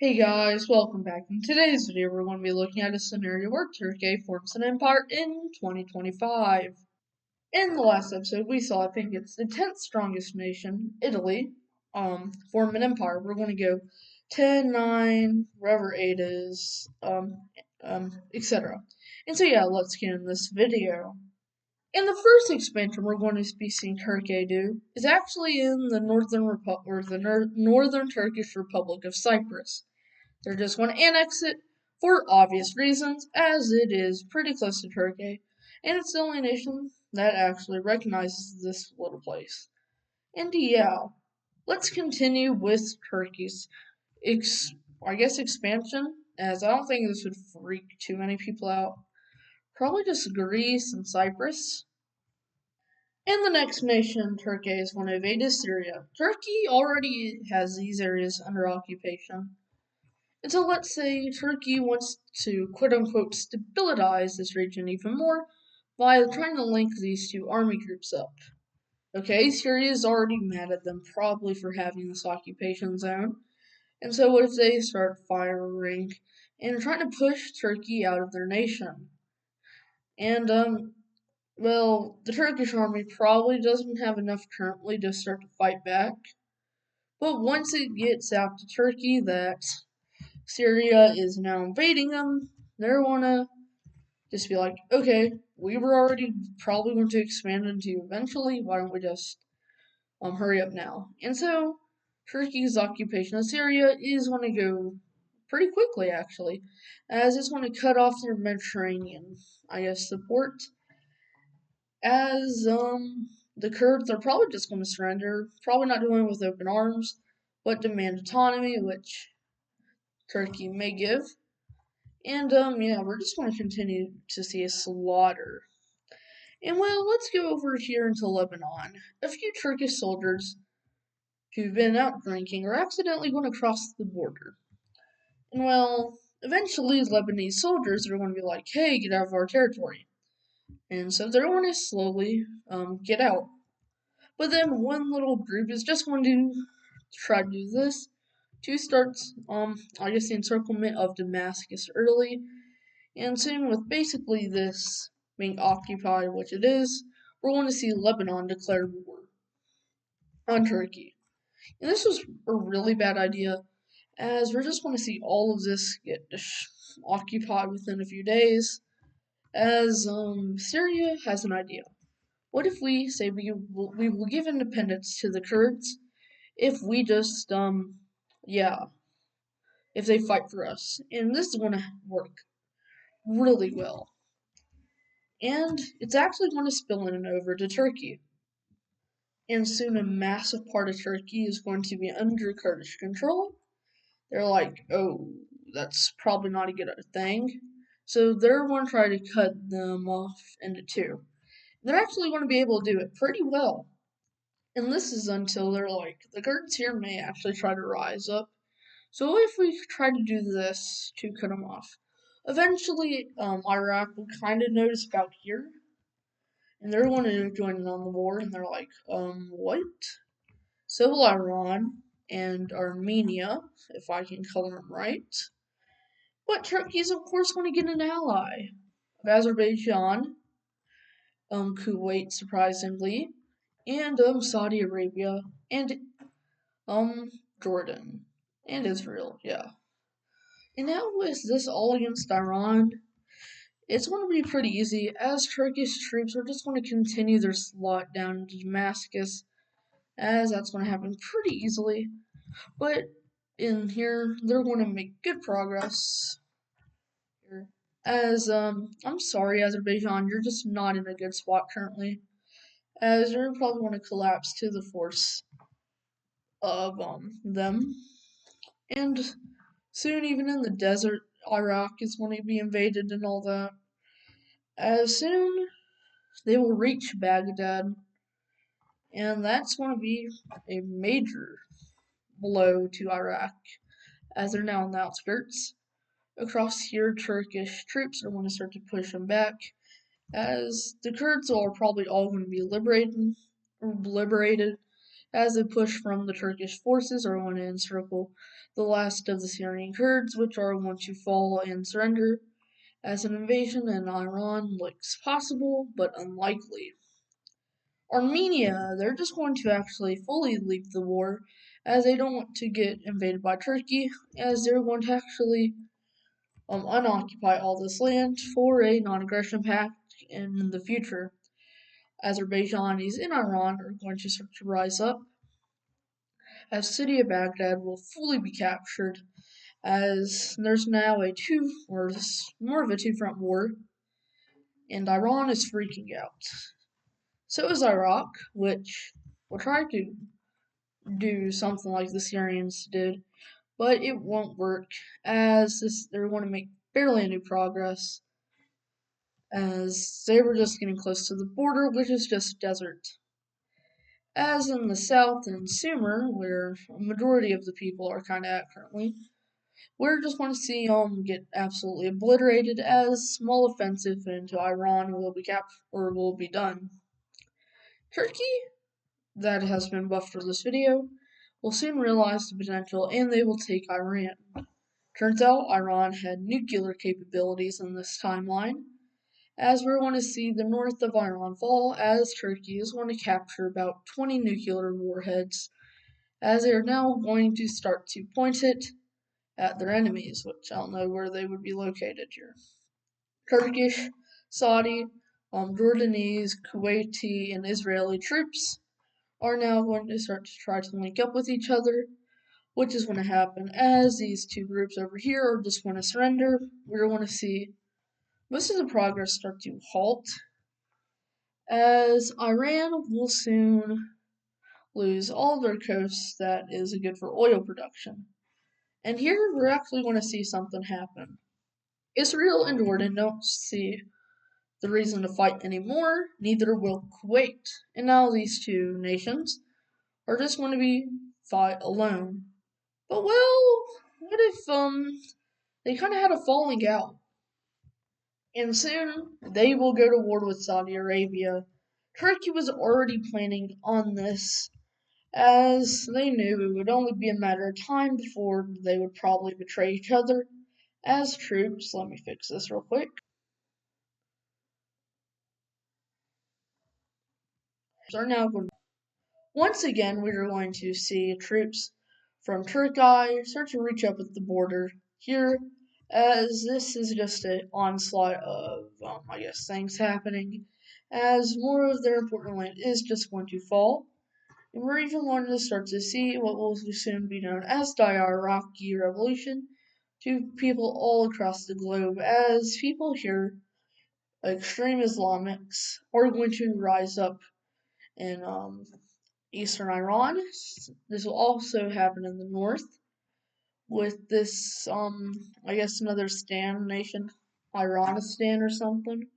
Hey guys, welcome back. In today's video, we're going to be looking at a scenario where Turkey forms an empire in 2025. In the last episode, we saw, I think it's the 10th strongest nation, Italy, form an empire. We're going to go 10, 9, wherever 8 is, etc. And so yeah, let's get in this video. In the first expansion we're going to be seeing Turkey do is actually in the northern Turkish Republic of Cyprus. They're just going to annex it for obvious reasons, as it is pretty close to Turkey, and it's the only nation that actually recognizes this little place. And yeah, let's continue with Turkey's, expansion, as I don't think this would freak too many people out. Probably just Greece and Cyprus. And the next nation Turkey is going to invade is Syria. Turkey already has these areas under occupation. And so let's say Turkey wants to quote-unquote stabilize this region even more by trying to link these two army groups up. Okay, Syria is already mad at them probably for having this occupation zone. And so what if they start firing and trying to push Turkey out of their nation? And well, the Turkish army probably doesn't have enough currently to start to fight back. But once it gets out to Turkey that Syria is now invading them, they're wanna just be like, okay, we were already probably going to expand into eventually, why don't we just hurry up now? And so Turkey's occupation of Syria is going to go pretty quickly actually, as it's going to cut off their Mediterranean, support, as the Kurds are probably just going to surrender, probably not doing it with open arms, but demand autonomy, which Turkey may give. And yeah, we're just going to continue to see a slaughter. And well, let's go over here into Lebanon. A few Turkish soldiers who've been out drinking are accidentally going to cross the border. And well, eventually Lebanese soldiers are going to be like, hey, get out of our territory. And so they're going to slowly get out. But then one little group is just going to try to do this to start, the encirclement of Damascus early. And soon, with basically this being occupied, which it is, we're going to see Lebanon declare war on Turkey. And this was a really bad idea, as we're just going to see all of this get occupied within a few days, as Syria has an idea. What if we say we will give independence to the Kurds if we just, if they fight for us? And this is going to work really well. And it's actually going to spill in and over to Turkey. And soon a massive part of Turkey is going to be under Kurdish control. They're like, oh, that's probably not a good thing. So they're going to try to cut them off into two. They're actually going to be able to do it pretty well. And this is until they're like, the Kurds here may actually try to rise up. So if we try to do this to cut them off, eventually Iraq will kind of notice about here, and they're going to join in on the war, and they're like, what? So will Iran and Armenia, if I can color them right. But Turkey's, of course, going to get an ally of Azerbaijan, Kuwait, surprisingly, and Saudi Arabia, and Jordan, and Israel, yeah. And now with this all against Iran, it's going to be pretty easy, as Turkish troops are just going to continue their slot down into Damascus, as that's going to happen pretty easily. But in here, they're going to make good progress. As, I'm sorry, Azerbaijan, you're just not in a good spot currently, as you're probably going to collapse to the force of, them. And soon, even in the desert, Iraq is going to be invaded and all that. As soon they will reach Baghdad, and that's going to be a major blow to Iraq, as they're now on the outskirts. Across here, Turkish troops are going to start to push them back, as the Kurds are probably all going to be liberated, as a push from the Turkish forces are going to encircle the last of the Syrian Kurds, which are going to fall and surrender, as an invasion in Iran looks possible but unlikely. Armenia, they're just going to actually fully leave the war, as they don't want to get invaded by Turkey, as they're going to actually unoccupy all this land for a non-aggression pact in the future. Azerbaijanis in Iran are going to start to rise up, as the city of Baghdad will fully be captured, as there's now more of a two-front war, and Iran is freaking out. So is Iraq, which will try to do something like the Syrians did, but it won't work, as they're going to make barely any progress, as they were just getting close to the border, which is just desert. As in the south in Sumer, where a majority of the people are kind of at currently, we're just going to see get absolutely obliterated, as small offensive into Iran will be done. Turkey, that has been buffed for this video, will soon realize the potential, and they will take Iran. Turns out Iran had nuclear capabilities in this timeline, as we're going to see the north of Iran fall, as Turkey is going to capture about 20 nuclear warheads, as they are now going to start to point it at their enemies, which I don't know where they would be located here. Turkish, Saudi, Jordanese, Kuwaiti, and Israeli troops are now going to start to try to link up with each other, which is going to happen as these two groups over here are just going to surrender. We're going to see most of the progress start to halt, as Iran will soon lose all their coasts that is good for oil production. And here we're actually going to see something happen. Israel and Jordan don't see the reason to fight anymore, neither will Kuwait. And now these two nations are just going to be fight alone. But well, what if they kind of had a falling out? And soon they will go to war with Saudi Arabia. Turkey was already planning on this, as they knew it would only be a matter of time before they would probably betray each other as troops. Let me fix this real quick. Are now going. Once again, we are going to see troops from Turkey start to reach up at the border here, as this is just an onslaught of, things happening, as more of their important land is just going to fall. And we're even going to start to see what will soon be known as the Iraqi Revolution to people all across the globe, as people here, extreme Islamics, are going to rise up in eastern Iran. This will also happen in the north with this, another Stan nation, Iranistan or something.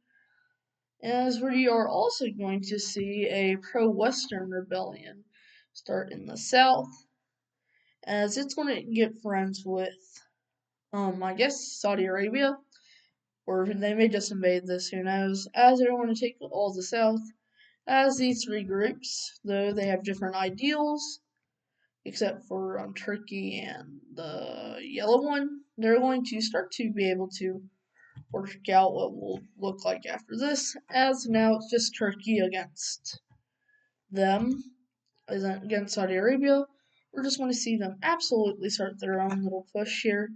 As we are also going to see a pro-Western rebellion start in the south, as it's going to get friends with, Saudi Arabia, or they may just invade this, who knows, as they're going to take all the south, as these three groups, though they have different ideals, except for Turkey and the yellow one, they're going to start to be able to work out what will look like after this, as now it's just Turkey against them, against Saudi Arabia. We're just going to see them absolutely start their own little push here.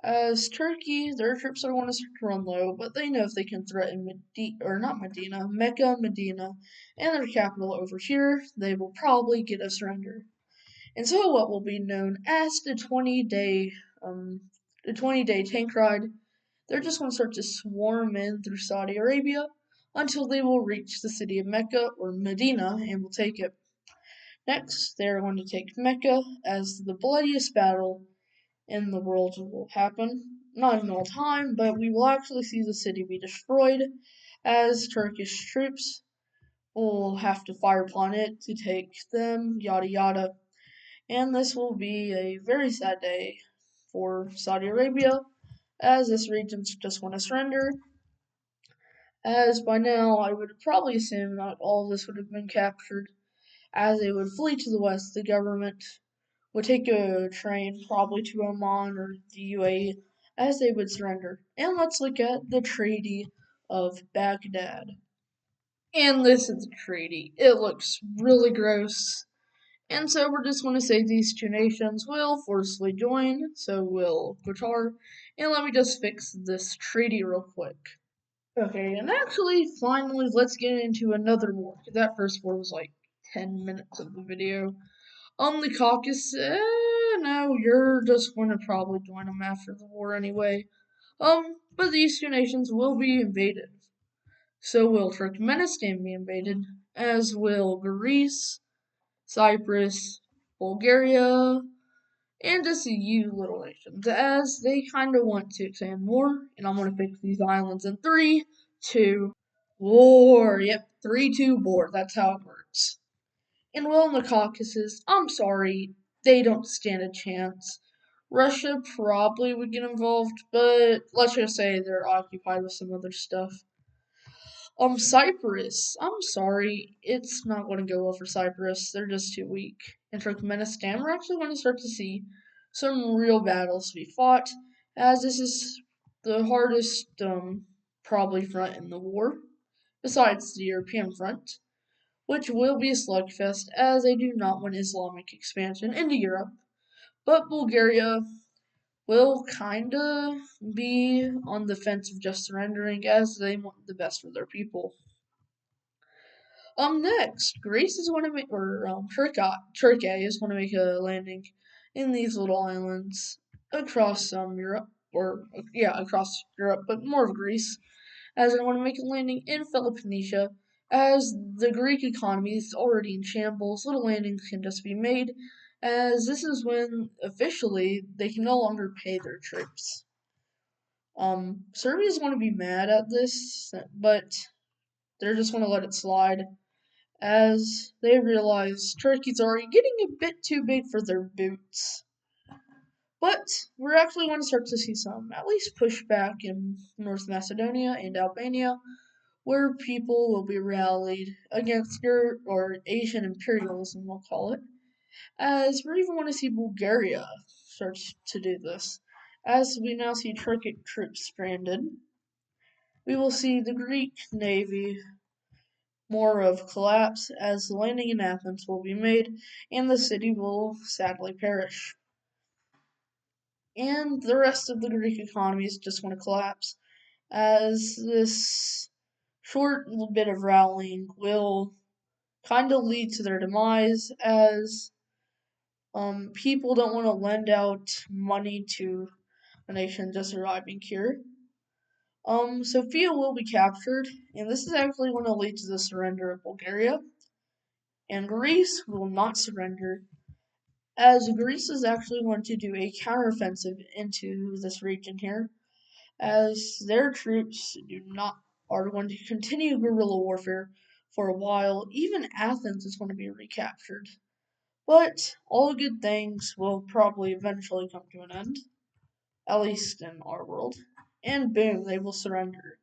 As Turkey, their troops are going to start to run low, but they know if they can threaten Mecca, Medina, and their capital over here, they will probably get a surrender. And so what will be known as the 20-day tank ride, they're just going to start to swarm in through Saudi Arabia until they will reach the city of Mecca or Medina and will take it. Next, they are going to take Mecca, as the bloodiest battle in the world will happen. Not in all time, but we will actually see the city be destroyed, as Turkish troops will have to fire upon it to take them, yada yada. And this will be a very sad day for Saudi Arabia, as this region's just want to surrender. As by now, I would probably assume not all of this would have been captured, As they would flee to the west, the government would take a train probably to Oman or the UAE as they would surrender. And let's look at the Treaty of Baghdad. And this is the treaty. It looks really gross. And so we're just going to say these two nations will forcibly join, so will Qatar. And let me just fix this treaty real quick. Okay, and actually, finally, let's get into another war. That first war was like 10 minutes of the video. The Caucasus, no, you're just going to probably join them after the war anyway. But these two nations will be invaded. So will Turkmenistan be invaded, as will Greece, Cyprus, Bulgaria, and just a few little nations, as they kind of want to expand more. And I'm going to fix these islands in 3, 2, war. Yep, 3, 2, war. That's how it works. And well, in the Caucasus, I'm sorry, they don't stand a chance. Russia probably would get involved, but let's just say they're occupied with some other stuff. Cyprus, I'm sorry, it's not going to go well for Cyprus. They're just too weak. In Turkmenistan, we're actually going to start to see some real battles to be fought, as this is the hardest, probably front in the war, besides the European front, which will be a slugfest as they do not want Islamic expansion into Europe. But Bulgaria will kinda be on the fence of just surrendering as they want the best for their people. Next, Greece is going to make, or Turkey is going to make a landing in these little islands across Europe, or yeah, across Europe, but more of Greece, as they want to make a landing in Peloponnesia. As the Greek economy is already in shambles, little landings can just be made, as this is when officially they can no longer pay their troops. Serbia's going to be mad at this, but they're just going to let it slide as they realize Turkey's already getting a bit too big for their boots. But we're actually going to start to see some, at least, pushback in North Macedonia and Albania, where people will be rallied against or Asian imperialism, we'll call it, as we're even going to see Bulgaria start to do this. As we now see Turkic troops stranded, we will see the Greek navy more of collapse as the landing in Athens will be made and the city will sadly perish. And the rest of the Greek economy is just going to collapse as this short bit of rallying will kind of lead to their demise as people don't want to lend out money to a nation just arriving here. Sofia will be captured, and this is actually going to lead to the surrender of Bulgaria. And Greece will not surrender, as Greece is actually going to do a counteroffensive into this region here, as their troops are going to continue guerrilla warfare for a while. Even Athens is going to be recaptured. But all good things will probably eventually come to an end, at least in our world. And boom, they will surrender.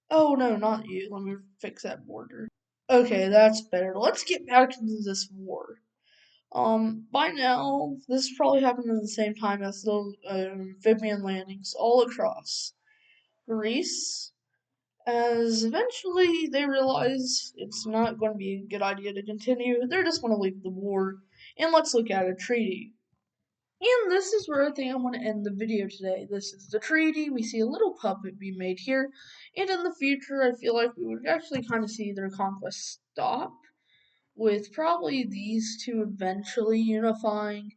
Oh no, not you. Let me fix that border. Okay, that's better. Let's get back into this war. By now, this probably happened at the same time as the amphibian landings all across Greece, as eventually they realize it's not going to be a good idea to continue. They're just going to leave the war, and let's look at a treaty. And this is where I think I want to end the video today. This is the treaty. We see a little puppet be made here, and in the future, I feel like we would actually kind of see their conquest stop, with probably these two eventually unifying,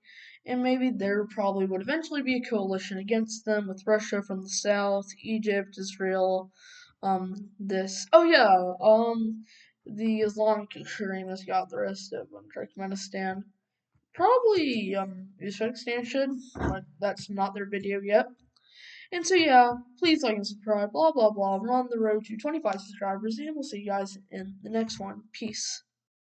and maybe there probably would eventually be a coalition against them with Russia from the south, Egypt, Israel, the Islamic extremists got the rest of Turkmenistan. Probably, Uzbekistan should, but that's not their video yet. And so yeah, please like and subscribe, blah blah blah. We're on the road to 25 subscribers, and we'll see you guys in the next one. Peace.